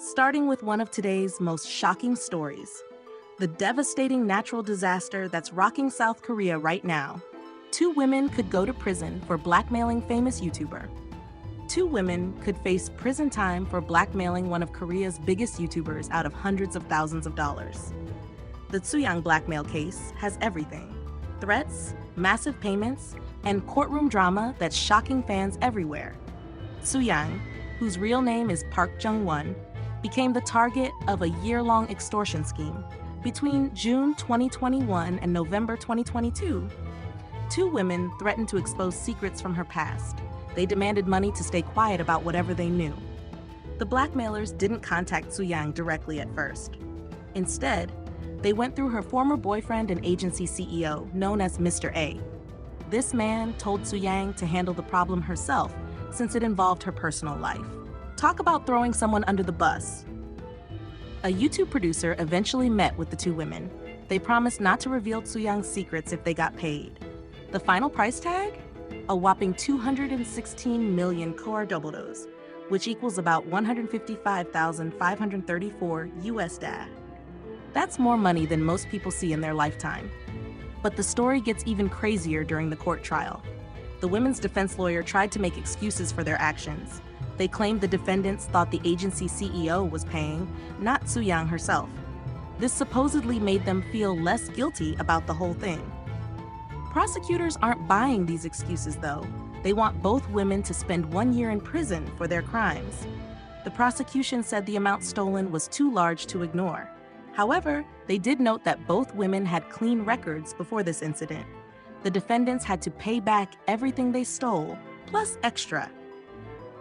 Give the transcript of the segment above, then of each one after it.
Starting with one of today's most shocking stories, the devastating natural disaster that's rocking South Korea right now. Two women could go to prison for blackmailing famous YouTuber. Two women could face prison time for blackmailing one of Korea's biggest YouTubers out of hundreds of thousands of dollars. The Tsuyoung blackmail case has everything: threats, massive payments, and courtroom drama that's shocking fans everywhere. Tsuyoung, whose real name is Park Jung-won, became the target of a year-long extortion scheme. Between June 2021 and November 2022, two women threatened to expose secrets from her past. They demanded money to stay quiet about whatever they knew. The blackmailers didn't contact Tsuyoung directly at first. Instead, they went through her former boyfriend and agency CEO, known as Mr. A. This man told Tsuyoung to handle the problem herself since it involved her personal life. Talk about throwing someone under the bus. A YouTube producer eventually met with the two women. They promised not to reveal Tsuyoung's secrets if they got paid. The final price tag? A whopping 216 million KRW, which equals about 155,534 USD. That's more money than most people see in their lifetime. But the story gets even crazier during the court trial. The women's defense lawyer tried to make excuses for their actions. They claimed the defendants thought the agency CEO was paying, not Tsuyoung herself. This supposedly made them feel less guilty about the whole thing. Prosecutors aren't buying these excuses, though. They want both women to spend 1 year in prison for their crimes. The prosecution said the amount stolen was too large to ignore. However, they did note that both women had clean records before this incident. The defendants had to pay back everything they stole, plus extra.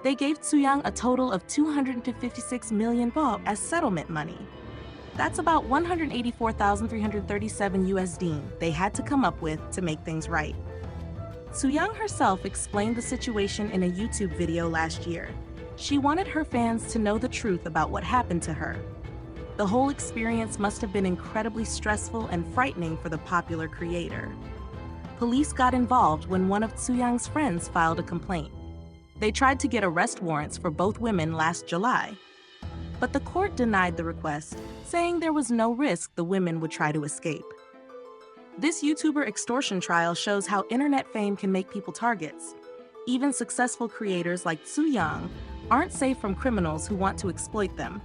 They gave Tsuyoung a total of 256 million baht as settlement money. That's about 184,337 USD they had to come up with to make things right. Tsuyoung herself explained the situation in a YouTube video last year. She wanted her fans to know the truth about what happened to her. The whole experience must have been incredibly stressful and frightening for the popular creator. Police got involved when one of Tsuyoung's friends filed a complaint. They tried to get arrest warrants for both women last July. But the court denied the request, saying there was no risk the women would try to escape. This YouTuber extortion trial shows how internet fame can make people targets. Even successful creators like Tsuyoung aren't safe from criminals who want to exploit them.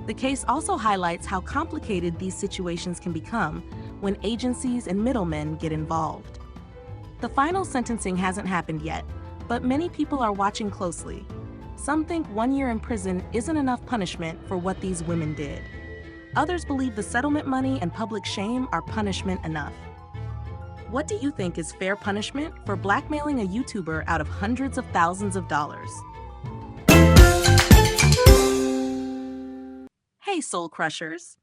The case also highlights how complicated these situations can become when agencies and middlemen get involved. The final sentencing hasn't happened yet, but many people are watching closely. Some think 1 year in prison isn't enough punishment for what these women did. Others believe the settlement money and public shame are punishment enough. What do you think is fair punishment for blackmailing a YouTuber out of hundreds of thousands of dollars? Hey, Soul Crushers!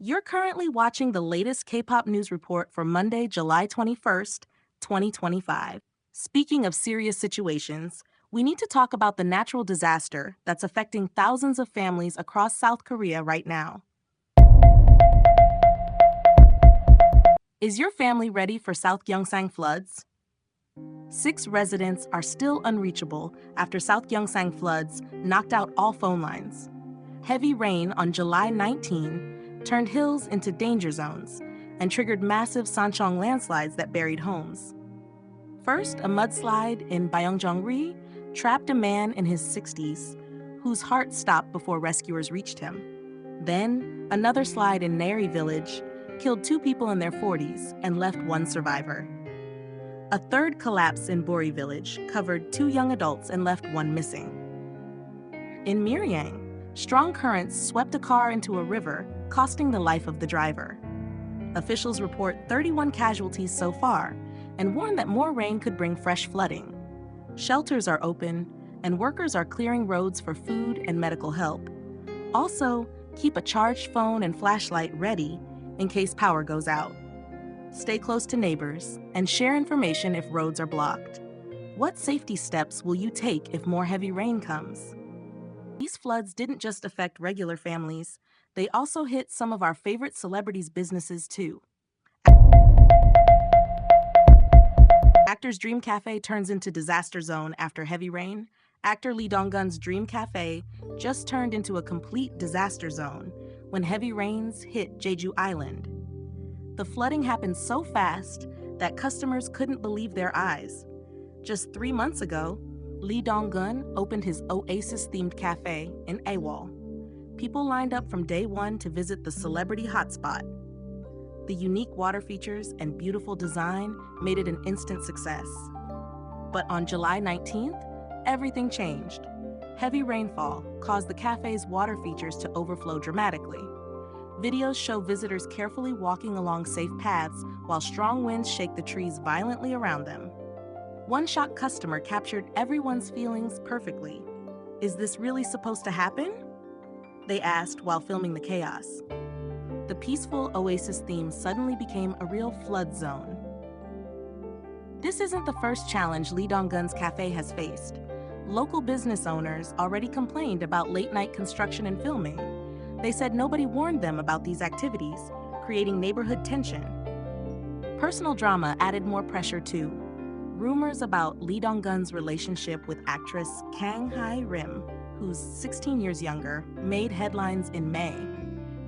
You're currently watching the latest K-pop news report for Monday, July 21st, 2025. Speaking of serious situations, we need to talk about the natural disaster that's affecting thousands of families across South Korea right now. Is your family ready for South Gyeongsang floods? 6 residents are still unreachable after South Gyeongsang floods knocked out all phone lines. Heavy rain on July 19 turned hills into danger zones and triggered massive Sancheong landslides that buried homes. First, a mudslide in Bayongjong-ri trapped a man in his 60s whose heart stopped before rescuers reached him. Then, another slide in Nari village killed 2 people in their 40s and left 1 survivor. A third collapse in Bori village covered 2 young adults and left 1 missing. In Miryang, strong currents swept a car into a river, costing the life of the driver. Officials report 31 casualties so far and warn that more rain could bring fresh flooding. Shelters are open, and workers are clearing roads for food and medical help. Also, keep a charged phone and flashlight ready in case power goes out. Stay close to neighbors and share information if roads are blocked. What safety steps will you take if more heavy rain comes? These floods didn't just affect regular families, they also hit some of our favorite celebrities' businesses too. Actors' dream cafe turns into disaster zone after heavy rain. Actor Lee Dong-gun's dream cafe just turned into a complete disaster zone when heavy rains hit Jeju Island. The flooding happened so fast that customers couldn't believe their eyes. Just 3 months ago, Lee Dong-gun opened his Oasis-themed cafe in AWOL. People lined up from day one to visit the celebrity hotspot. The unique water features and beautiful design made it an instant success. But on July 19th, everything changed. Heavy rainfall caused the cafe's water features to overflow dramatically. Videos show visitors carefully walking along safe paths while strong winds shake the trees violently around them. One shocked customer captured everyone's feelings perfectly. "Is this really supposed to happen?" they asked while filming the chaos. The peaceful Oasis theme suddenly became a real flood zone. This isn't the first challenge Lee Dong-gun's cafe has faced. Local business owners already complained about late-night construction and filming. They said nobody warned them about these activities, creating neighborhood tension. Personal drama added more pressure too. Rumors about Lee Dong-gun's relationship with actress Kang Hae-rim, who's 16 years younger, made headlines in May.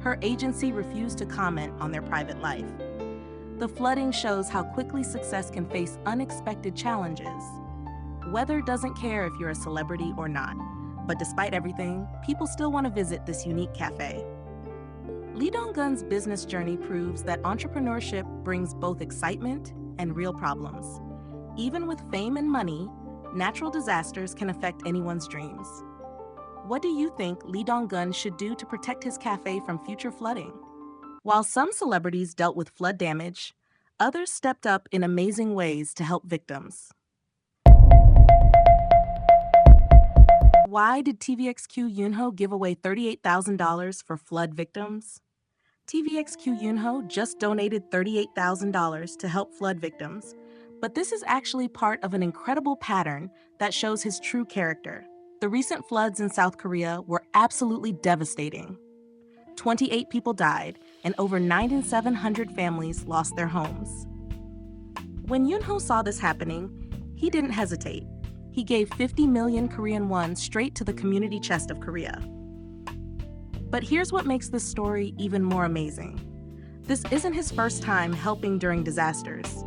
Her agency refused to comment on their private life. The flooding shows how quickly success can face unexpected challenges. Weather doesn't care if you're a celebrity or not, but despite everything, people still want to visit this unique cafe. Lee Dong-gun's business journey proves that entrepreneurship brings both excitement and real problems. Even with fame and money, natural disasters can affect anyone's dreams. What do you think Lee Dong-gun should do to protect his cafe from future flooding? While some celebrities dealt with flood damage, others stepped up in amazing ways to help victims. Why did TVXQ Yunho give away $38,000 for flood victims? TVXQ Yunho just donated $38,000 to help flood victims, but this is actually part of an incredible pattern that shows his true character. The recent floods in South Korea were absolutely devastating. 28 people died, and over 9,700 families lost their homes. When Yunho saw this happening, he didn't hesitate. He gave 50 million Korean won straight to the community chest of Korea. But here's what makes this story even more amazing. This isn't his first time helping during disasters.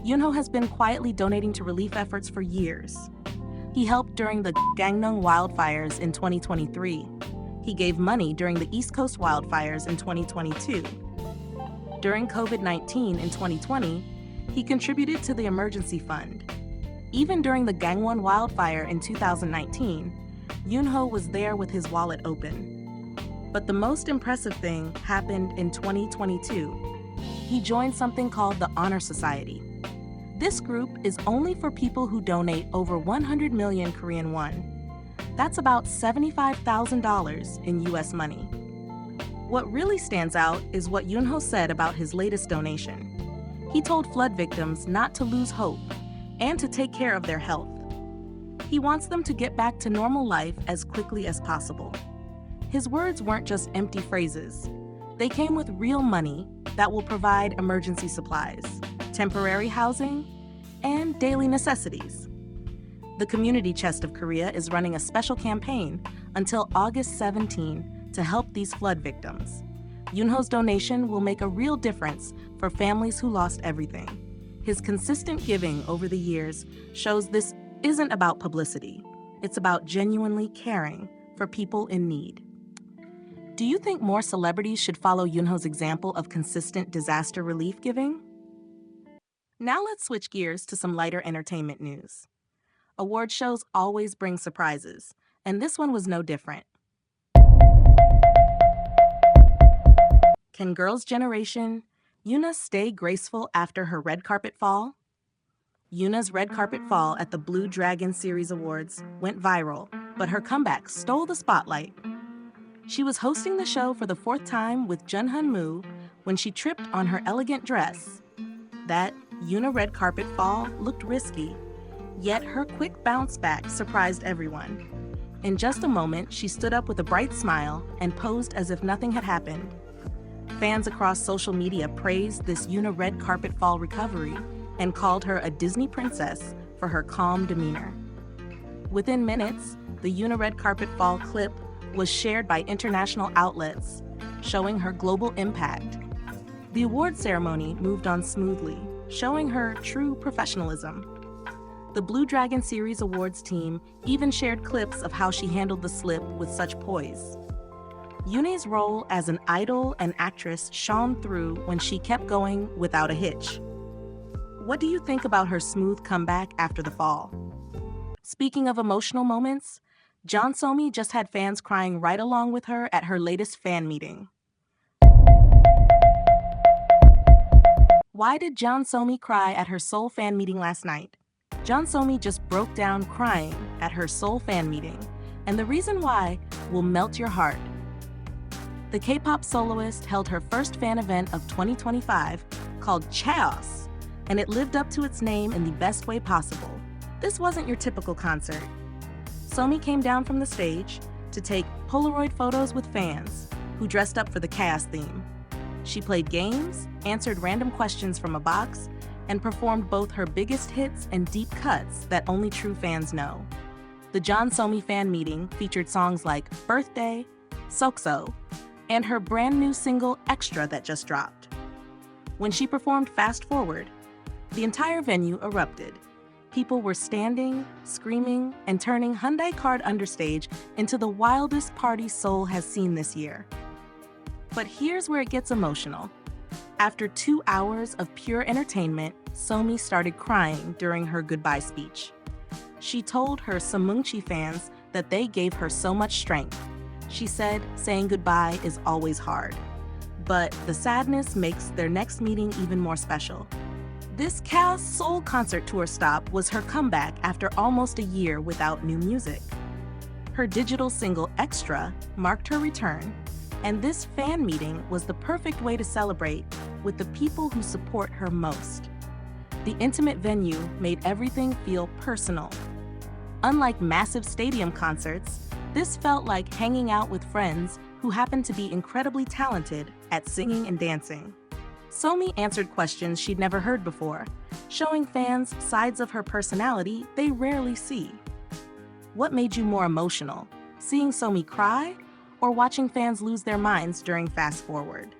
Yunho has been quietly donating to relief efforts for years. He helped during the Gangneung wildfires in 2023. He gave money during the East Coast wildfires in 2022. During COVID-19 in 2020, he contributed to the emergency fund. Even during the Gangwon wildfire in 2019, Yunho was there with his wallet open. But the most impressive thing happened in 2022. He joined something called the Honor Society. This group is only for people who donate over 100 million Korean won. That's about $75,000 in US money. What really stands out is what Yunho said about his latest donation. He told flood victims not to lose hope and to take care of their health. He wants them to get back to normal life as quickly as possible. His words weren't just empty phrases. They came with real money that will provide emergency supplies, temporary housing, and daily necessities. The Community Chest of Korea is running a special campaign until August 17 to help these flood victims. Yunho's donation will make a real difference for families who lost everything. His consistent giving over the years shows this isn't about publicity. It's about genuinely caring for people in need. Do you think more celebrities should follow Yunho's example of consistent disaster relief giving? Now let's switch gears to some lighter entertainment news. Award shows always bring surprises, and this one was no different. Can Girls Generation YoonA stay graceful after her red carpet fall? YoonA's red carpet fall at the Blue Dragon Series Awards went viral, but her comeback stole the spotlight. She was hosting the show for the 4th time with Jeonmu when she tripped on her elegant dress. That YoonA red carpet fall looked risky, yet her quick bounce back surprised everyone. In just a moment, she stood up with a bright smile and posed as if nothing had happened. Fans across social media praised this YoonA red carpet fall recovery and called her a Disney princess for her calm demeanor. Within minutes, the YoonA red carpet fall clip was shared by international outlets, showing her global impact. The award ceremony moved on smoothly, showing her true professionalism. The Blue Dragon Series Awards team even shared clips of how she handled the slip with such poise. YoonA's role as an idol and actress shone through when she kept going without a hitch. What do you think about her smooth comeback after the fall? Speaking of emotional moments, Jeon Somi just had fans crying right along with her at her latest fan meeting. Why did Jeon Somi cry at her Seoul fan meeting last night? Jeon Somi just broke down crying at her Seoul fan meeting, and the reason why will melt your heart. The K-pop soloist held her first fan event of 2025 called Chaos, and it lived up to its name in the best way possible. This wasn't your typical concert. Somi came down from the stage to take Polaroid photos with fans who dressed up for the Chaos theme. She played games, answered random questions from a box, and performed both her biggest hits and deep cuts that only true fans know. The Jeon Somi fan meeting featured songs like Birthday, Sokso, and her brand new single Extra that just dropped. When she performed Fast Forward, the entire venue erupted. People were standing, screaming, and turning Hyundai Card Understage into the wildest party Seoul has seen this year. But here's where it gets emotional. After 2 hours of pure entertainment, Somi started crying during her goodbye speech. She told her Samungchi fans that they gave her so much strength. She said saying goodbye is always hard, but the sadness makes their next meeting even more special. This Chaos Seoul concert tour stop was her comeback after almost a year without new music. Her digital single Extra marked her return, and this fan meeting was the perfect way to celebrate with the people who support her most. The intimate venue made everything feel personal. Unlike massive stadium concerts, this felt like hanging out with friends who happened to be incredibly talented at singing and dancing. Somi answered questions she'd never heard before, showing fans sides of her personality they rarely see. What made you more emotional, seeing Somi cry or watching fans lose their minds during Fast Forward?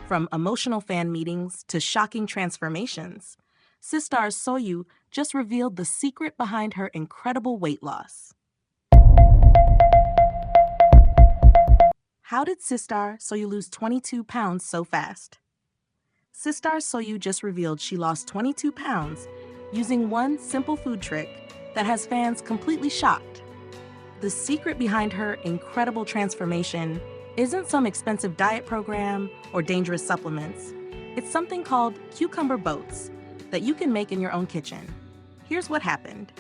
From emotional fan meetings to shocking transformations, SISTAR's Soyou just revealed the secret behind her incredible weight loss. How did SISTAR Soyou lose 22 pounds so fast? SISTAR Soyou just revealed she lost 22 pounds using one simple food trick that has fans completely shocked. The secret behind her incredible transformation isn't some expensive diet program or dangerous supplements. It's something called cucumber boats that you can make in your own kitchen. Here's what happened.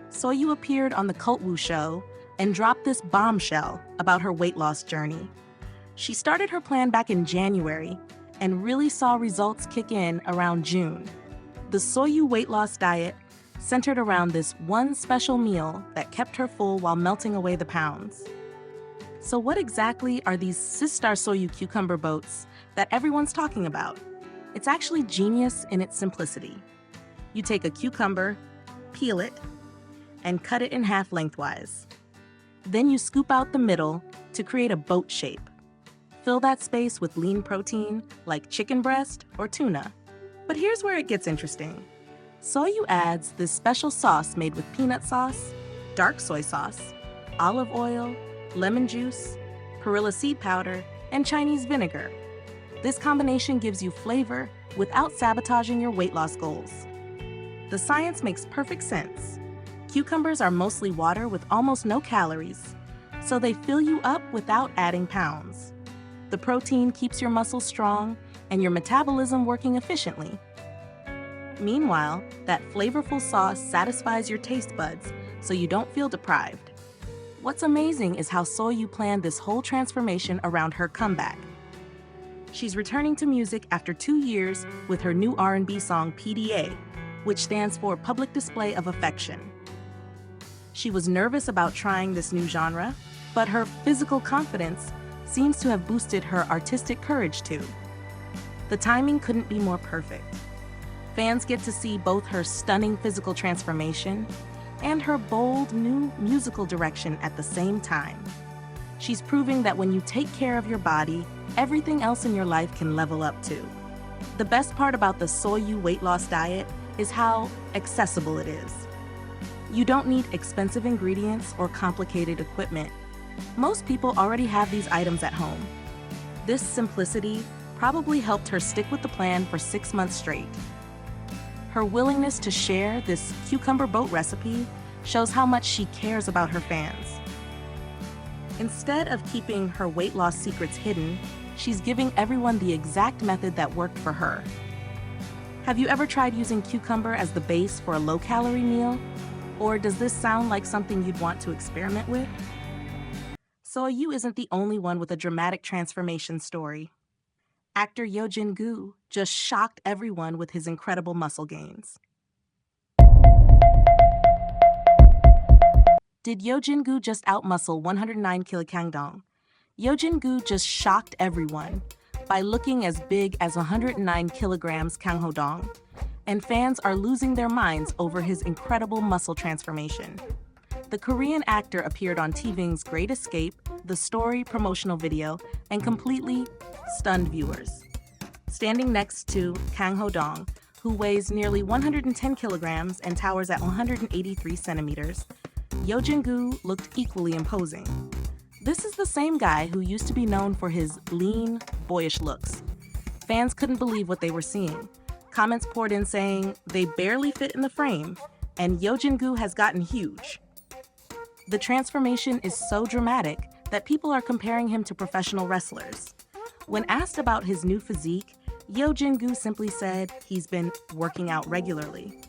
Soyou appeared on the Cult Woo show and dropped this bombshell about her weight loss journey. She started her plan back in January and really saw results kick in around June. The Soyou weight loss diet centered around this one special meal that kept her full while melting away the pounds. So what exactly are these SISTAR Soyou cucumber boats that everyone's talking about? It's actually genius in its simplicity. You take a cucumber, peel it, and cut it in half lengthwise. Then you scoop out the middle to create a boat shape. Fill that space with lean protein like chicken breast or tuna. But here's where it gets interesting. Soyou adds this special sauce made with peanut sauce, dark soy sauce, olive oil, lemon juice, perilla seed powder, and Chinese vinegar. This combination gives you flavor without sabotaging your weight loss goals. The science makes perfect sense. Cucumbers are mostly water with almost no calories, so they fill you up without adding pounds. The protein keeps your muscles strong and your metabolism working efficiently. Meanwhile, that flavorful sauce satisfies your taste buds so you don't feel deprived. What's amazing is how Soyou planned this whole transformation around her comeback. She's returning to music after 2 years with her new R&B song PDA, which stands for Public Display of Affection. She was nervous about trying this new genre, but her physical confidence seems to have boosted her artistic courage too. The timing couldn't be more perfect. Fans get to see both her stunning physical transformation and her bold new musical direction at the same time. She's proving that when you take care of your body, everything else in your life can level up too. The best part about the Soyou weight loss diet is how accessible it is. You don't need expensive ingredients or complicated equipment. Most people already have these items at home. This simplicity probably helped her stick with the plan for 6 months straight. Her willingness to share this cucumber boat recipe shows how much she cares about her fans. Instead of keeping her weight loss secrets hidden, she's giving everyone the exact method that worked for her. Have you ever tried using cucumber as the base for a low-calorie meal? Or does this sound like something you'd want to experiment with? Soyou isn't the only one with a dramatic transformation story. Actor Yeojin-gu just shocked everyone with his incredible muscle gains. Did Yeojin-gu just outmuscle 109 kg Kang? Yeojin-gu just shocked everyone by looking as big as 109 kilograms Kang Ho-dong, and fans are losing their minds over his incredible muscle transformation. The Korean actor appeared on TVXQ's Great Escape, The Story promotional video, and completely stunned viewers. Standing next to Kang Ho-dong, who weighs nearly 110 kilograms and towers at 183 centimeters, Yeojin-gu looked equally imposing. This is the same guy who used to be known for his lean, boyish looks. Fans couldn't believe what they were seeing. Comments poured in saying they barely fit in the frame, and Yeojin-gu has gotten huge. The transformation is so dramatic that people are comparing him to professional wrestlers. When asked about his new physique, Yeojin-gu simply said he's been working out regularly.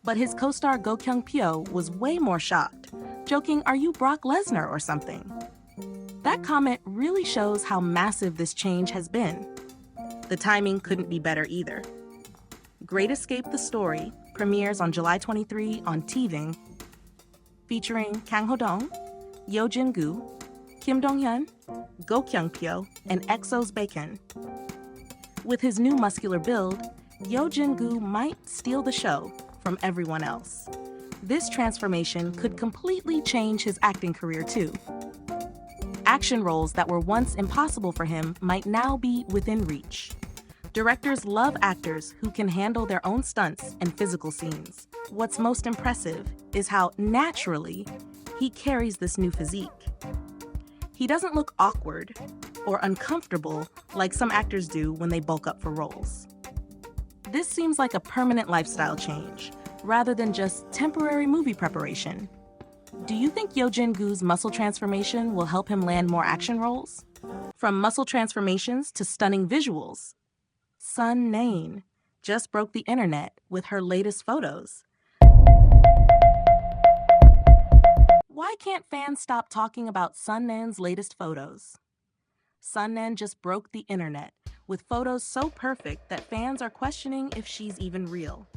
But his co-star Go Kyung-pyo was way more shocked, joking, "Are you Brock Lesnar or something?" That comment really shows how massive this change has been. The timing couldn't be better either. Great Escape: The Story premieres on July 23 on TVXQ, featuring Kang Ho-dong, Yeojin-gu, Kim Dong-hyun, Go Kyung-pyo, and EXO's Baekhyun. With his new muscular build, Yeojin-gu might steal the show from everyone else. This transformation could completely change his acting career too. Action roles that were once impossible for him might now be within reach. Directors love actors who can handle their own stunts and physical scenes. What's most impressive is how naturally he carries this new physique. He doesn't look awkward or uncomfortable like some actors do when they bulk up for roles. This seems like a permanent lifestyle change, rather than just temporary movie preparation. Do you think Yeojin-gu's muscle transformation will help him land more action roles? From muscle transformations to stunning visuals, Son Naeun just broke the internet with her latest photos. Why can't fans stop talking about Son Naeun's latest photos? Son Naeun just broke the internet with photos so perfect that fans are questioning if she's even real.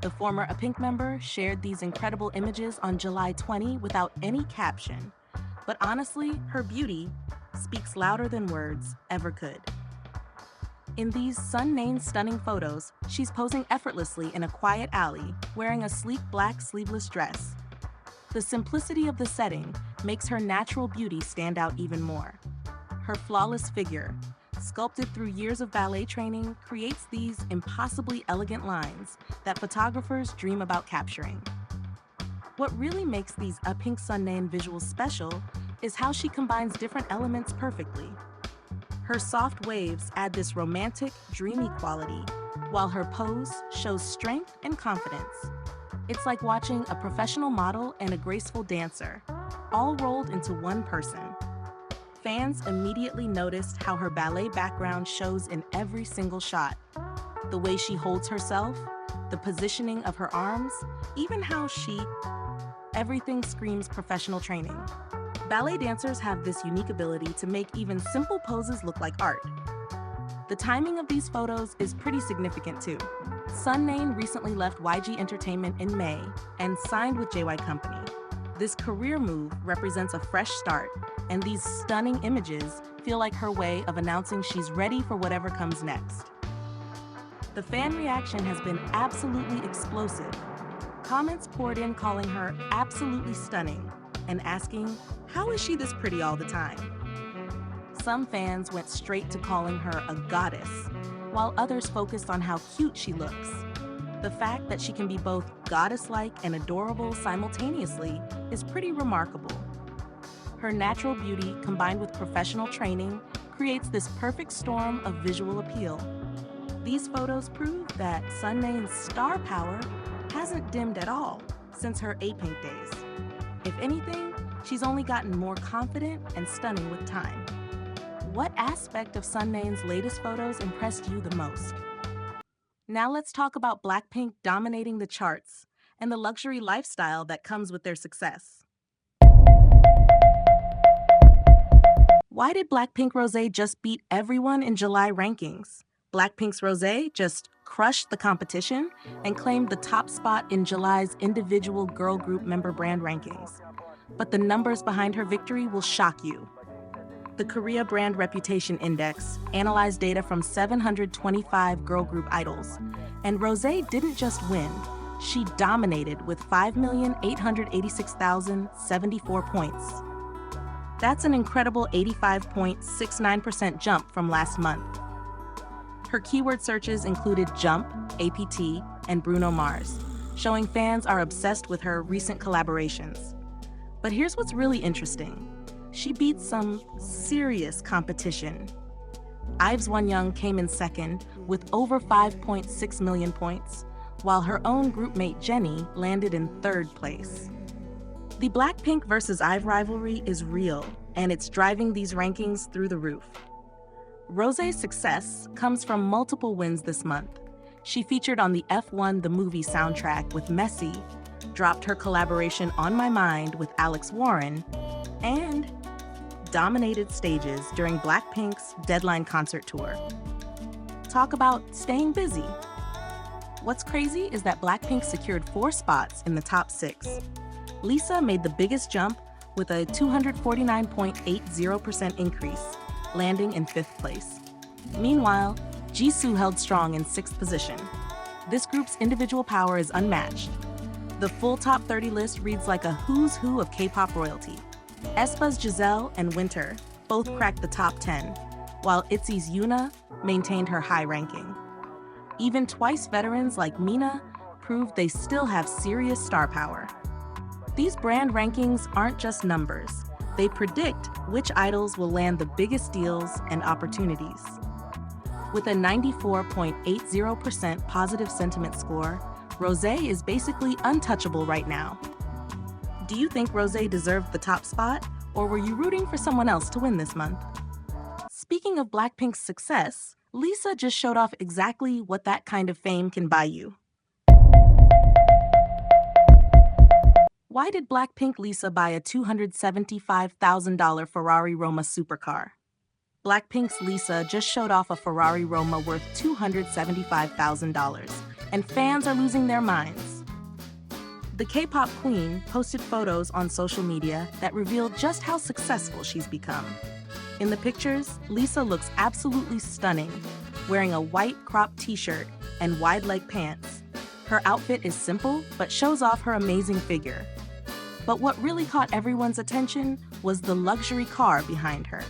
The former BLACKPINK member shared these incredible images on July 20 without any caption. But honestly, her beauty speaks louder than words ever could. In these Son Naeun stunning photos, she's posing effortlessly in a quiet alley, wearing a sleek black sleeveless dress. The simplicity of the setting makes her natural beauty stand out even more. Her flawless figure, sculpted through years of ballet training, creates these impossibly elegant lines that photographers dream about capturing. What really makes these BLACKPINK Son Naeun visuals special is how she combines different elements perfectly. Her soft waves add this romantic, dreamy quality, while her pose shows strength and confidence. It's like watching a professional model and a graceful dancer, all rolled into one person. Fans immediately noticed how her ballet background shows in every single shot. The way she holds herself, the positioning of her arms, even how everything screams professional training. Ballet dancers have this unique ability to make even simple poses look like art. The timing of these photos is pretty significant too. Son Naeun recently left YG Entertainment in May and signed with JY Company. This career move represents a fresh start, and these stunning images feel like her way of announcing she's ready for whatever comes next. The fan reaction has been absolutely explosive. Comments poured in calling her absolutely stunning and asking, how is she this pretty all the time? Some fans went straight to calling her a goddess, while others focused on how cute she looks. The fact that she can be both goddess-like and adorable simultaneously is pretty remarkable. Her natural beauty combined with professional training creates this perfect storm of visual appeal. These photos prove that Son Naeun's star power hasn't dimmed at all since her A-Pink days. If anything, she's only gotten more confident and stunning with time. What aspect of Son Naeun's latest photos impressed you the most? Now let's talk about BLACKPINK dominating the charts and the luxury lifestyle that comes with their success. Why did BLACKPINK Rosé just beat everyone in July rankings? BLACKPINK's Rosé just crushed the competition and claimed the top spot in July's individual girl group member brand rankings. But the numbers behind her victory will shock you. The Korea Brand Reputation Index analyzed data from 725 girl group idols, and Rosé didn't just win, she dominated with 5,886,074 points. That's an incredible 85.69% jump from last month. Her keyword searches included Jump, APT, and Bruno Mars, showing fans are obsessed with her recent collaborations. But here's what's really interesting. She beat some serious competition. IVE's Wonyoung came in second with over 5.6 million points, while her own groupmate Jennie landed in third place. The BLACKPINK versus IVE rivalry is real, and it's driving these rankings through the roof. Rosé's success comes from multiple wins this month. She featured on the F1 The Movie soundtrack with Messi, dropped her collaboration On My Mind with Alex Warren, and dominated stages during BLACKPINK's Deadline concert tour. Talk about staying busy. What's crazy is that BLACKPINK secured 4 spots in the top 6. Lisa made the biggest jump with a 249.80% increase, landing in 5th place. Meanwhile, Jisoo held strong in 6th position. This group's individual power is unmatched. The full top 30 list reads like a who's who of K-pop royalty. aespa's Giselle and Winter both cracked the top 10, while ITZY's YoonA maintained her high ranking. Even twice veterans like Mina proved they still have serious star power. These brand rankings aren't just numbers. They predict which idols will land the biggest deals and opportunities. With a 94.80% positive sentiment score, Rosé is basically untouchable right now. Do you think Rosé deserved the top spot, or were you rooting for someone else to win this month? Speaking of BLACKPINK's success, Lisa just showed off exactly what that kind of fame can buy you. Why did BLACKPINK Lisa buy a $275,000 Ferrari Roma supercar? BLACKPINK's Lisa just showed off a Ferrari Roma worth $275,000, and fans are losing their minds. The K-pop queen posted photos on social media that revealed just how successful she's become. In the pictures, Lisa looks absolutely stunning, wearing a white cropped t-shirt and wide-leg pants. Her outfit is simple, but shows off her amazing figure. But what really caught everyone's attention was the luxury car behind her.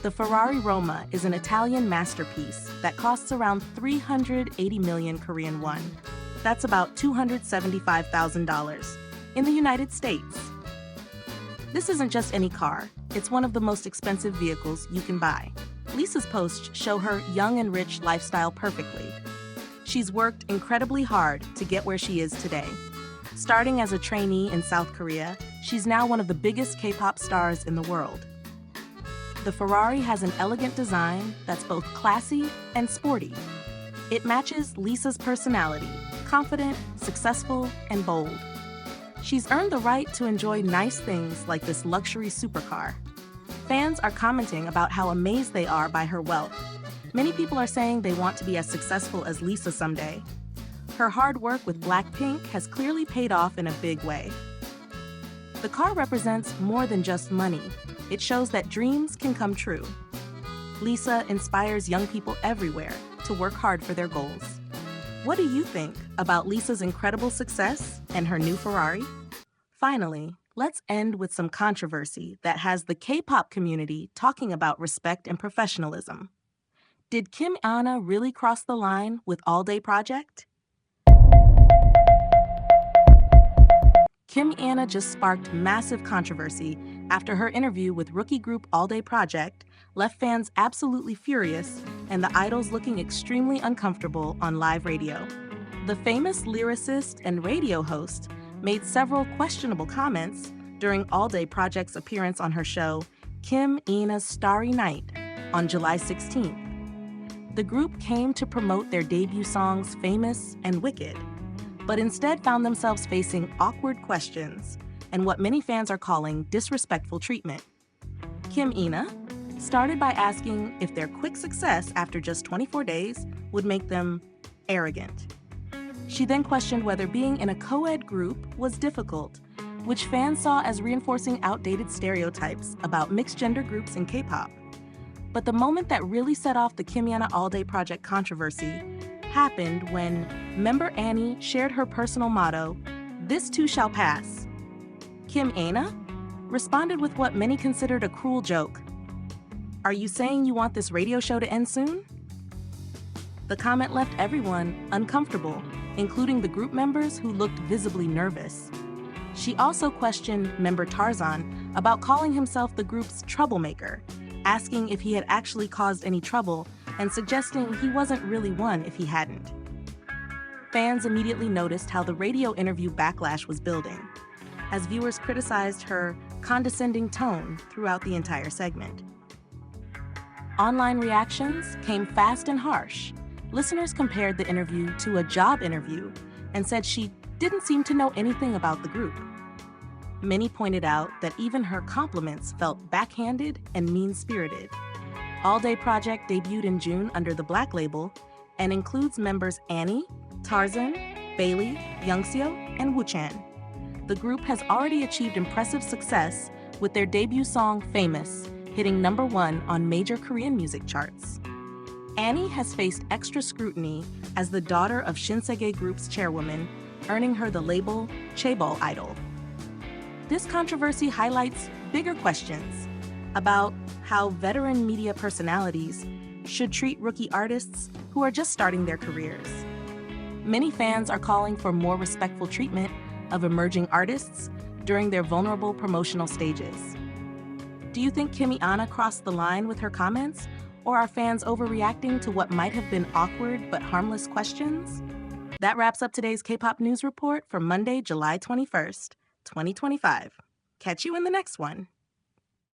The Ferrari Roma is an Italian masterpiece that costs around 380 million Korean won. That's about $275,000 in the United States. This isn't just any car, it's one of the most expensive vehicles you can buy. Lisa's posts show her young and rich lifestyle perfectly. She's worked incredibly hard to get where she is today. Starting as a trainee in South Korea, she's now one of the biggest K-pop stars in the world. The Ferrari has an elegant design that's both classy and sporty. It matches Lisa's personality, confident, successful, and bold. She's earned the right to enjoy nice things like this luxury supercar. Fans are commenting about how amazed they are by her wealth. Many people are saying they want to be as successful as Lisa someday. Her hard work with BLACKPINK has clearly paid off in a big way. The car represents more than just money. It shows that dreams can come true. Lisa inspires young people everywhere to work hard for their goals. What do you think about Lisa's incredible success? and her new Ferrari? Finally, let's end with some controversy that has the K-pop community talking about respect and professionalism. Did Eana really cross the line with ALLDAY project? Eana just sparked massive controversy after her interview with rookie group ALLDAY project left fans absolutely furious and the idols looking extremely uncomfortable on live radio. The famous lyricist and radio host made several questionable comments during ALLDAY project's appearance on her show, Eana's Starry Night, on July 16th. The group came to promote their debut songs Famous and Wicked, but instead found themselves facing awkward questions and what many fans are calling disrespectful treatment. Eana started by asking if their quick success after just 24 days would make them arrogant. She then questioned whether being in a co-ed group was difficult, which fans saw as reinforcing outdated stereotypes about mixed-gender groups in K-pop. But the moment that really set off the Eana ALLDAY project controversy happened when member Annie shared her personal motto, "This too shall pass." Eana responded with what many considered a cruel joke. "Are you saying you want this radio show to end soon?" The comment left everyone uncomfortable, including the group members who looked visibly nervous. She also questioned member Tarzan about calling himself the group's troublemaker, asking if he had actually caused any trouble and suggesting he wasn't really one if he hadn't. Fans immediately noticed how the radio interview backlash was building, as viewers criticized her condescending tone throughout the entire segment. Online reactions came fast and harsh. Listeners compared the interview to a job interview and said she didn't seem to know anything about the group. Many pointed out that even her compliments felt backhanded and mean-spirited. ALLDAY project debuted in June under the Black label and includes members Annie, Tarzan, Bailey, Youngseo, and Woochang. The group has already achieved impressive success with their debut song Famous, hitting #1 on major Korean music charts. Annie has faced extra scrutiny as the daughter of Shinsegae Group's chairwoman, earning her the label Chaebol Idol. This controversy highlights bigger questions about how veteran media personalities should treat rookie artists who are just starting their careers. Many fans are calling for more respectful treatment of emerging artists during their vulnerable promotional stages. Do you think Eana crossed the line with her comments, or are fans overreacting to what might have been awkward but harmless questions? That wraps up today's K-pop News Report for Monday, July 21st. 2025. Catch you in the next one.